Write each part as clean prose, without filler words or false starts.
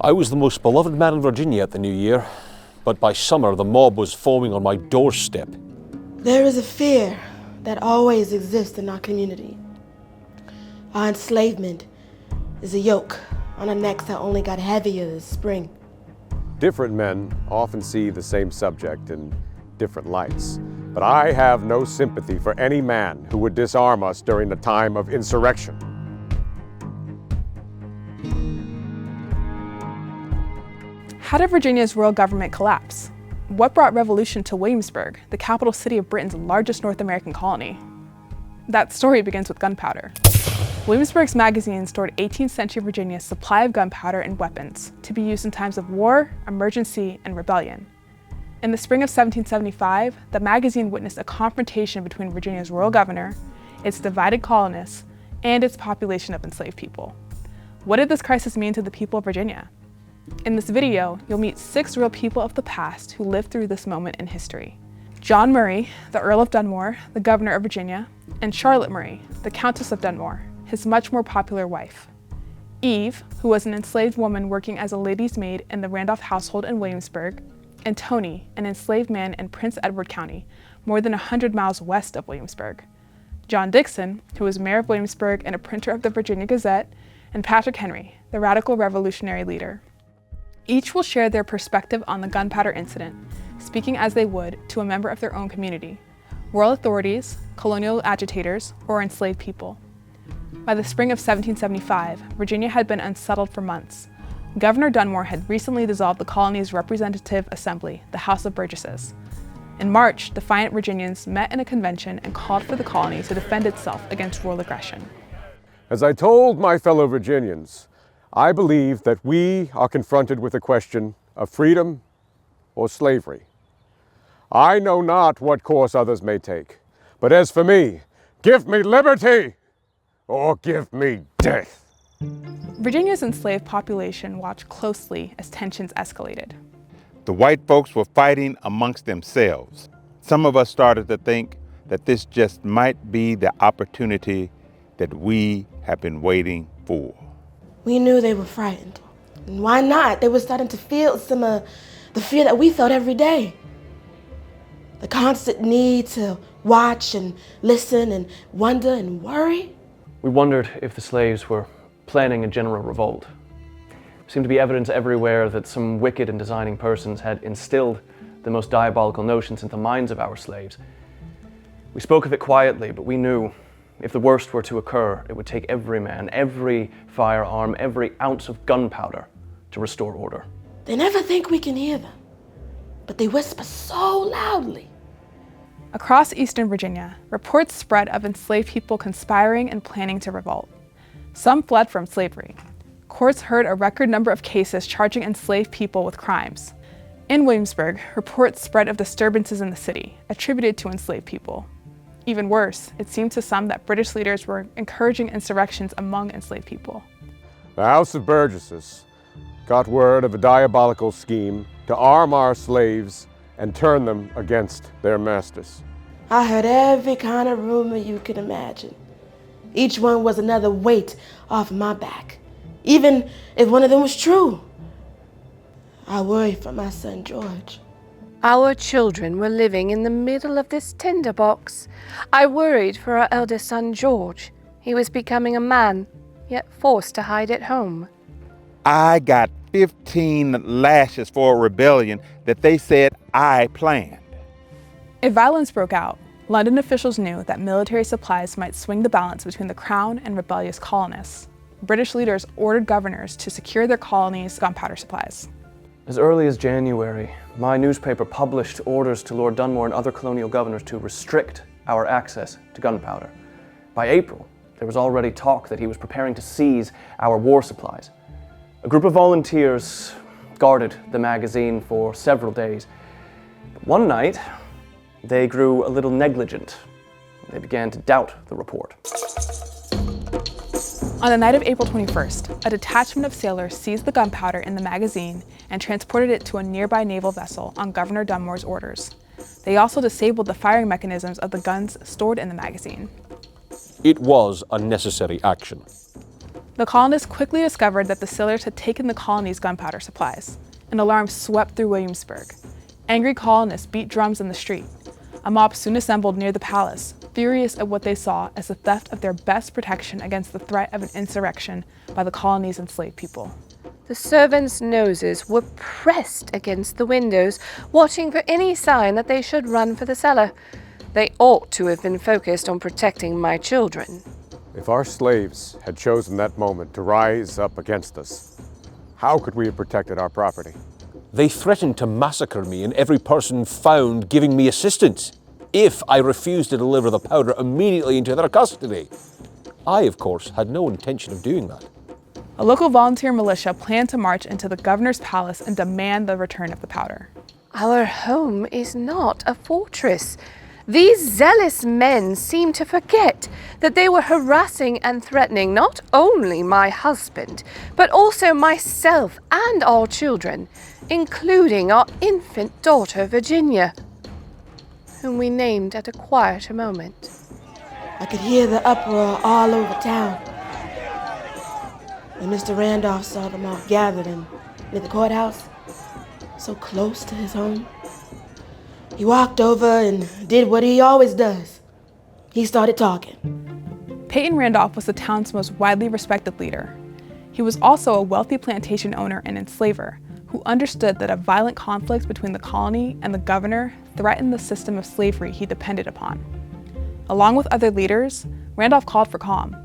I was the most beloved man in Virginia at the new year, but by summer the mob was forming on my doorstep. There is a fear that always exists in our community. Our enslavement is a yoke on our necks that only got heavier this spring. Different men often see the same subject in different lights, but I have no sympathy for any man who would disarm us during the time of insurrection. How did Virginia's royal government collapse? What brought revolution to Williamsburg, the capital city of Britain's largest North American colony? That story begins with gunpowder. Williamsburg's magazine stored 18th century Virginia's supply of gunpowder and weapons to be used in times of war, emergency, and rebellion. In the spring of 1775, the magazine witnessed a confrontation between Virginia's royal governor, its divided colonists, and its population of enslaved people. What did this crisis mean to the people of Virginia? In this video, you'll meet 6 real people of the past who lived through this moment in history. John Murray, the Earl of Dunmore, the Governor of Virginia, and Charlotte Murray, the Countess of Dunmore, his much more popular wife. Eve, who was an enslaved woman working as a lady's maid in the Randolph household in Williamsburg, and Tony, an enslaved man in Prince Edward County, more than 100 miles west of Williamsburg. John Dixon, who was mayor of Williamsburg and a printer of the Virginia Gazette, and Patrick Henry, the radical revolutionary leader. Each will share their perspective on the Gunpowder Incident, speaking as they would to a member of their own community, royal authorities, colonial agitators, or enslaved people. By the spring of 1775, Virginia had been unsettled for months. Governor Dunmore had recently dissolved the colony's representative assembly, the House of Burgesses. In March, defiant Virginians met in a convention and called for the colony to defend itself against royal aggression. As I told my fellow Virginians, I believe that we are confronted with a question of freedom or slavery. I know not what course others may take, but as for me, give me liberty or give me death. Virginia's enslaved population watched closely as tensions escalated. The white folks were fighting amongst themselves. Some of us started to think that this just might be the opportunity that we have been waiting for. We knew they were frightened. And why not? They were starting to feel some of the fear that we felt every day. The constant need to watch and listen and wonder and worry. We wondered if the slaves were planning a general revolt. There seemed to be evidence everywhere that some wicked and designing persons had instilled the most diabolical notions into the minds of our slaves. We spoke of it quietly, but we knew if the worst were to occur, it would take every man, every firearm, every ounce of gunpowder to restore order. They never think we can hear them, but they whisper so loudly. Across eastern Virginia, reports spread of enslaved people conspiring and planning to revolt. Some fled from slavery. Courts heard a record number of cases charging enslaved people with crimes. In Williamsburg, reports spread of disturbances in the city, attributed to enslaved people. Even worse, it seemed to some that British leaders were encouraging insurrections among enslaved people. The House of Burgesses got word of a diabolical scheme to arm our slaves and turn them against their masters. I heard every kind of rumor you could imagine. Each one was another weight off my back, even if one of them was true. I worry for my son George. Our children were living in the middle of this tinderbox. I worried for our eldest son, George. He was becoming a man, yet forced to hide at home. I got 15 lashes for a rebellion that they said I planned. If violence broke out, London officials knew that military supplies might swing the balance between the crown and rebellious colonists. British leaders ordered governors to secure their colonies' gunpowder supplies. As early as January, my newspaper published orders to Lord Dunmore and other colonial governors to restrict our access to gunpowder. By April, there was already talk that he was preparing to seize our war supplies. A group of volunteers guarded the magazine for several days. But one night, they grew a little negligent. They began to doubt the report. On the night of April 21st, a detachment of sailors seized the gunpowder in the magazine and transported it to a nearby naval vessel on Governor Dunmore's orders. They also disabled the firing mechanisms of the guns stored in the magazine. It was a necessary action. The colonists quickly discovered that the sailors had taken the colony's gunpowder supplies. An alarm swept through Williamsburg. Angry colonists beat drums in the street. A mob soon assembled near the palace, furious at what they saw as the theft of their best protection against the threat of an insurrection by the colony's enslaved people. The servants' noses were pressed against the windows, watching for any sign that they should run for the cellar. They ought to have been focused on protecting my children. If our slaves had chosen that moment to rise up against us, how could we have protected our property? They threatened to massacre me and every person found giving me assistance if I refused to deliver the powder immediately into their custody. I, of course, had no intention of doing that. A local volunteer militia planned to march into the governor's palace and demand the return of the powder. Our home is not a fortress. These zealous men seem to forget that they were harassing and threatening not only my husband, but also myself and our children, including our infant daughter, Virginia, whom we named at a quieter moment. I could hear the uproar all over town. When Mr. Randolph saw them all gathered near the courthouse, so close to his home, he walked over and did what he always does. He started talking. Peyton Randolph was the town's most widely respected leader. He was also a wealthy plantation owner and enslaver who understood that a violent conflict between the colony and the governor threatened the system of slavery he depended upon. Along with other leaders, Randolph called for calm.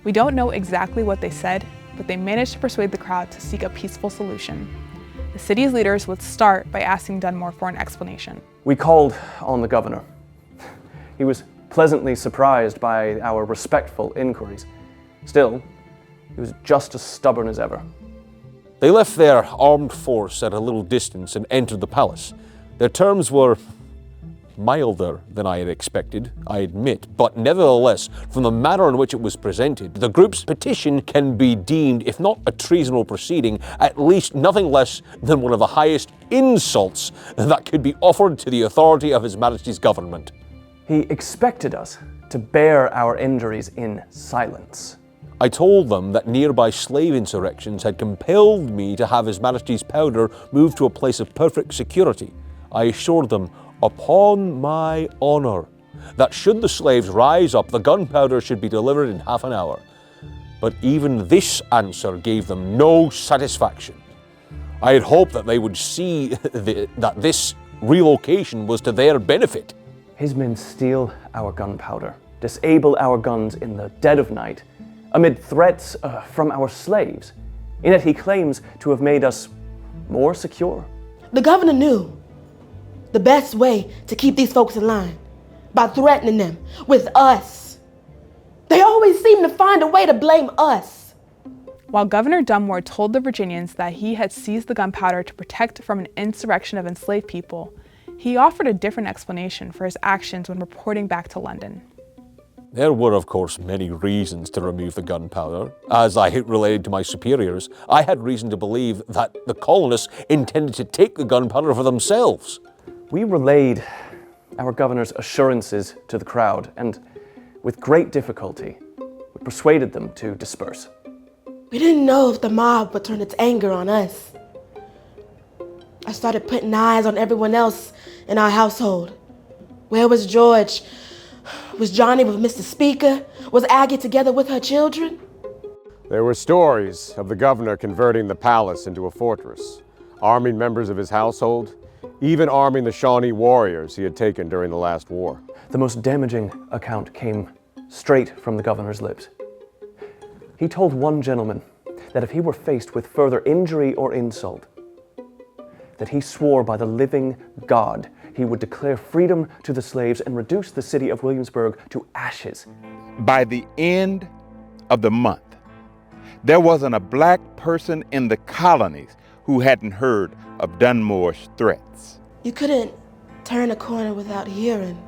We don't know exactly what they said, but they managed to persuade the crowd to seek a peaceful solution. The city's leaders would start by asking Dunmore for an explanation. We called on the governor. He was pleasantly surprised by our respectful inquiries. Still, he was just as stubborn as ever. They left their armed force at a little distance and entered the palace. Their terms were milder than I had expected, I admit, but nevertheless, from the manner in which it was presented, the group's petition can be deemed, if not a treasonable proceeding, at least nothing less than one of the highest insults that could be offered to the authority of His Majesty's government. He expected us to bear our injuries in silence. I told them that nearby slave insurrections had compelled me to have His Majesty's powder moved to a place of perfect security. I assured them, upon my honor, that should the slaves rise up, the gunpowder should be delivered in half an hour. But even this answer gave them no satisfaction. I had hoped that they would see that this relocation was to their benefit. His men steal our gunpowder, disable our guns in the dead of night, amid threats from our slaves, in that he claims to have made us more secure. The governor knew the best way to keep these folks in line by threatening them with us. They always seem to find a way to blame us. While Governor Dunmore told the Virginians that he had seized the gunpowder to protect from an insurrection of enslaved people, he offered a different explanation for his actions when reporting back to London. There were, of course, many reasons to remove the gunpowder. As I related to my superiors, I had reason to believe that the colonists intended to take the gunpowder for themselves. We relayed our governor's assurances to the crowd, and with great difficulty, we persuaded them to disperse. We didn't know if the mob would turn its anger on us. I started putting eyes on everyone else in our household. Where was George? Was Johnny with Mr. Speaker? Was Aggie together with her children? There were stories of the governor converting the palace into a fortress, arming members of his household, even arming the Shawnee warriors he had taken during the last war. The most damaging account came straight from the governor's lips. He told one gentleman that if he were faced with further injury or insult, that he swore by the living God he would declare freedom to the slaves and reduce the city of Williamsburg to ashes. By the end of the month, there wasn't a black person in the colonies who hadn't heard of Dunmore's threats. You couldn't turn a corner without hearing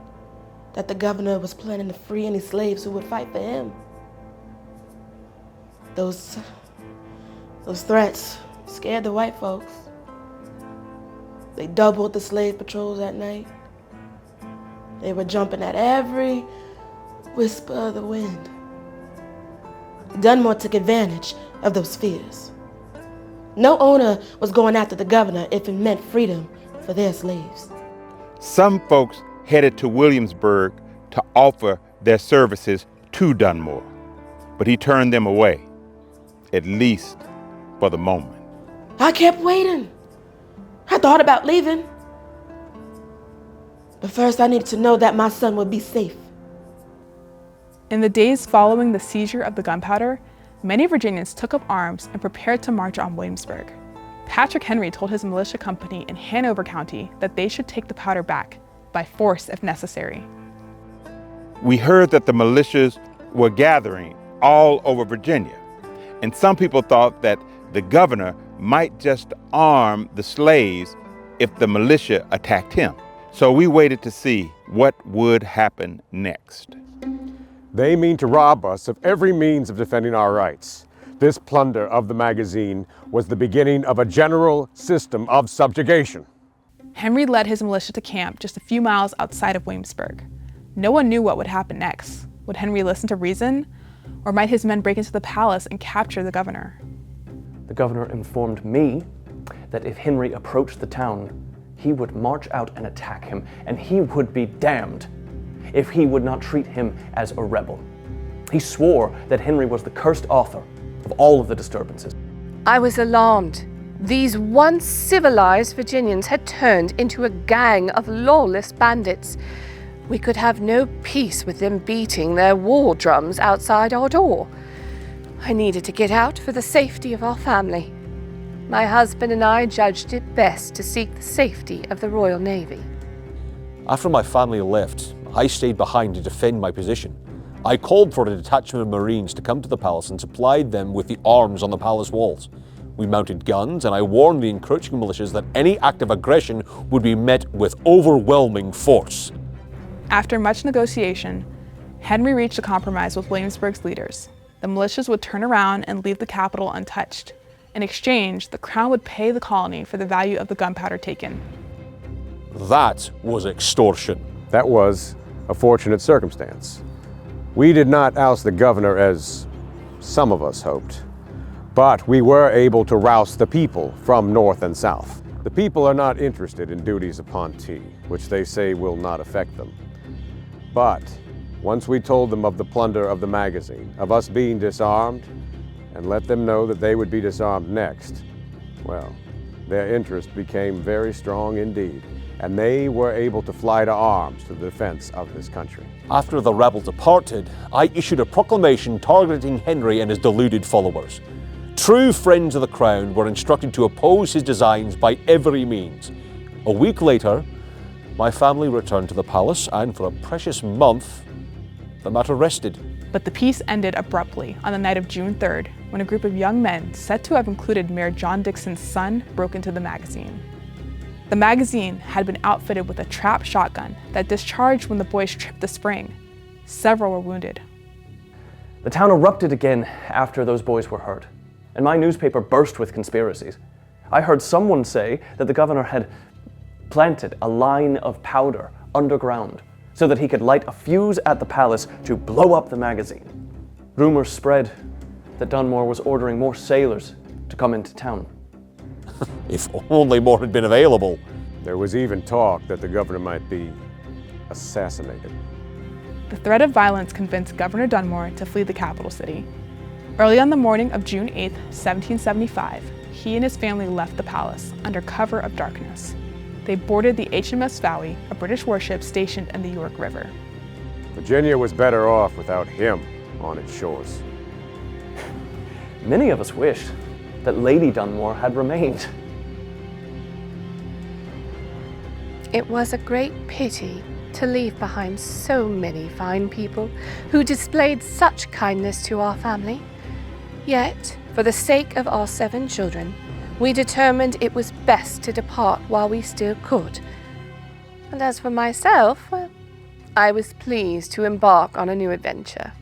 that the governor was planning to free any slaves who would fight for him. Those threats scared the white folks. They doubled the slave patrols at night. They were jumping at every whisper of the wind. Dunmore took advantage of those fears. No owner was going after the governor if it meant freedom for their slaves. Some folks headed to Williamsburg to offer their services to Dunmore, but he turned them away, at least for the moment. I kept waiting. I thought about leaving. But first I needed to know that my son would be safe. In the days following the seizure of the gunpowder, many Virginians took up arms and prepared to march on Williamsburg. Patrick Henry told his militia company in Hanover County that they should take the powder back, by force if necessary. We heard that the militias were gathering all over Virginia, and some people thought that the governor might just arm the slaves if the militia attacked him. So we waited to see what would happen next. They mean to rob us of every means of defending our rights. This plunder of the magazine was the beginning of a general system of subjugation. Henry led his militia to camp just a few miles outside of Williamsburg. No one knew what would happen next. Would Henry listen to reason? Or might his men break into the palace and capture the governor? The governor informed me that if Henry approached the town, he would march out and attack him, and he would be damned if he would not treat him as a rebel. He swore that Henry was the cursed author of all of the disturbances. I was alarmed. These once civilized Virginians had turned into a gang of lawless bandits. We could have no peace with them beating their war drums outside our door. I needed to get out for the safety of our family. My husband and I judged it best to seek the safety of the Royal Navy. After my family left, I stayed behind to defend my position. I called for a detachment of Marines to come to the palace and supplied them with the arms on the palace walls. We mounted guns, and I warned the encroaching militias that any act of aggression would be met with overwhelming force. After much negotiation, Henry reached a compromise with Williamsburg's leaders. The militias would turn around and leave the capital untouched. In exchange, the crown would pay the colony for the value of the gunpowder taken. That was extortion. That was a fortunate circumstance. We did not oust the governor as some of us hoped, but we were able to rouse the people from north and south. The people are not interested in duties upon tea, which they say will not affect them. But once we told them of the plunder of the magazine, of us being disarmed, and let them know that they would be disarmed next, well, their interest became very strong indeed, and they were able to fly to arms to the defense of this country. After the rebels departed, I issued a proclamation targeting Henry and his deluded followers. True friends of the crown were instructed to oppose his designs by every means. A week later, my family returned to the palace, and for a precious month, the matter rested. But the peace ended abruptly on the night of June 3rd, when a group of young men, said to have included Mayor John Dixon's son, broke into the magazine. The magazine had been outfitted with a trap shotgun that discharged when the boys tripped the spring. Several were wounded. The town erupted again after those boys were hurt, and my newspaper burst with conspiracies. I heard someone say that the governor had planted a line of powder underground so that he could light a fuse at the palace to blow up the magazine. Rumors spread that Dunmore was ordering more sailors to come into town. If only more had been available. There was even talk that the governor might be assassinated. The threat of violence convinced Governor Dunmore to flee the capital city. Early on the morning of June 8, 1775, he and his family left the palace under cover of darkness. They boarded the HMS Valley, a British warship stationed in the York River. Virginia was better off without him on its shores. Many of us wished that Lady Dunmore had remained. It was a great pity to leave behind so many fine people who displayed such kindness to our family. Yet, for the sake of our 7 children, we determined it was best to depart while we still could. And as for myself, well, I was pleased to embark on a new adventure.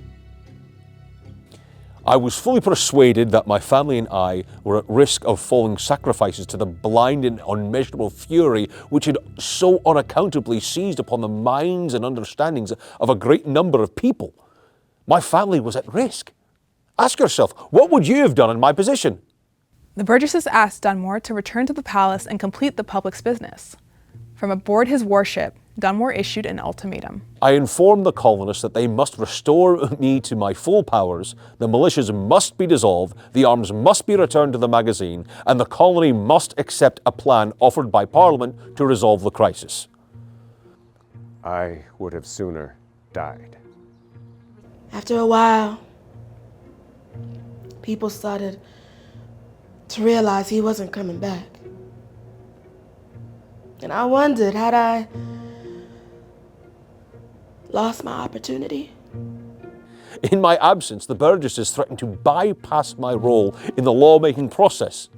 I was fully persuaded that my family and I were at risk of falling sacrifices to the blind and unmeasurable fury which had so unaccountably seized upon the minds and understandings of a great number of people. My family was at risk. Ask yourself, what would you have done in my position? The Burgesses asked Dunmore to return to the palace and complete the public's business. From aboard his warship, Dunmore issued an ultimatum. I informed the colonists that they must restore me to my full powers, the militias must be dissolved, the arms must be returned to the magazine, and the colony must accept a plan offered by Parliament to resolve the crisis. I would have sooner died. After a while, people started to realize he wasn't coming back. And I wondered, had I lost my opportunity? In my absence, the Burgesses threatened to bypass my role in the lawmaking process,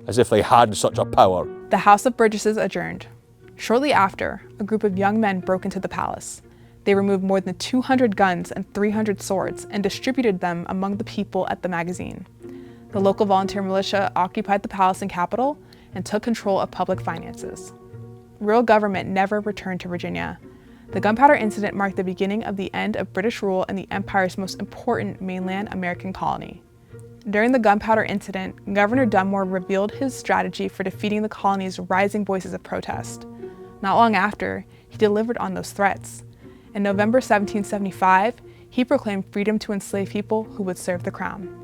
as if they had such a power. The House of Burgesses adjourned. Shortly after, a group of young men broke into the palace. They removed more than 200 guns and 300 swords and distributed them among the people at the magazine. The local volunteer militia occupied the palace and capital and took control of public finances. Real government never returned to Virginia. The Gunpowder Incident marked the beginning of the end of British rule in the empire's most important mainland American colony. During the Gunpowder Incident, Governor Dunmore revealed his strategy for defeating the colony's rising voices of protest. Not long after, he delivered on those threats. In November 1775, he proclaimed freedom to enslaved people who would serve the crown.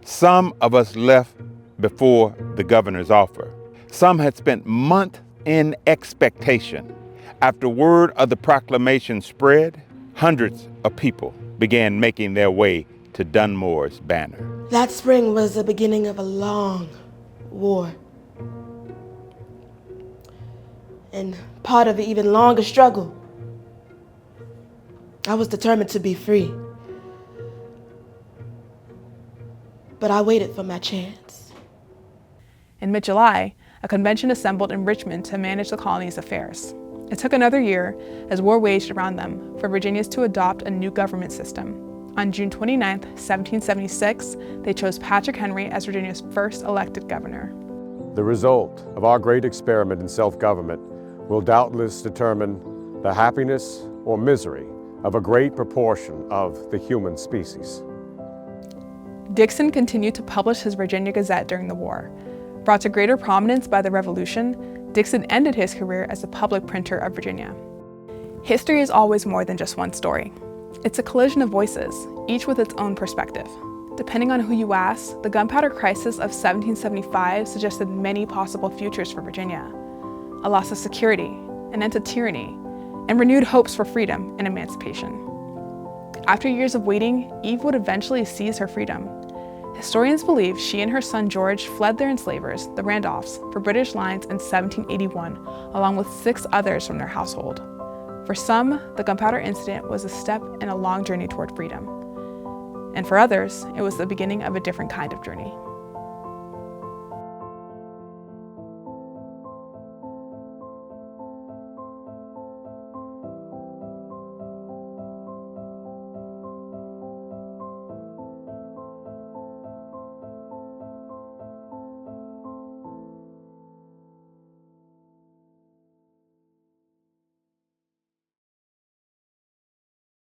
Some of us left before the governor's offer. Some had spent months in expectation. After word of the proclamation spread, hundreds of people began making their way to Dunmore's banner. That spring was the beginning of a long war. And part of an even longer struggle. I was determined to be free. But I waited for my chance. In mid-July, a convention assembled in Richmond to manage the colony's affairs. It took another year, as war waged around them, for Virginians to adopt a new government system. On June 29, 1776, they chose Patrick Henry as Virginia's first elected governor. The result of our great experiment in self-government will doubtless determine the happiness or misery of a great proportion of the human species. Dixon continued to publish his Virginia Gazette during the war. Brought to greater prominence by the Revolution, Dixon ended his career as a public printer of Virginia. History is always more than just one story. It's a collision of voices, each with its own perspective. Depending on who you ask, the Gunpowder Crisis of 1775 suggested many possible futures for Virginia. A loss of security, an end to tyranny, and renewed hopes for freedom and emancipation. After years of waiting, Eve would eventually seize her freedom. Historians believe she and her son George fled their enslavers, the Randolphs, for British lines in 1781, along with 6 others from their household. For some, the Gunpowder Incident was a step in a long journey toward freedom. And for others, it was the beginning of a different kind of journey.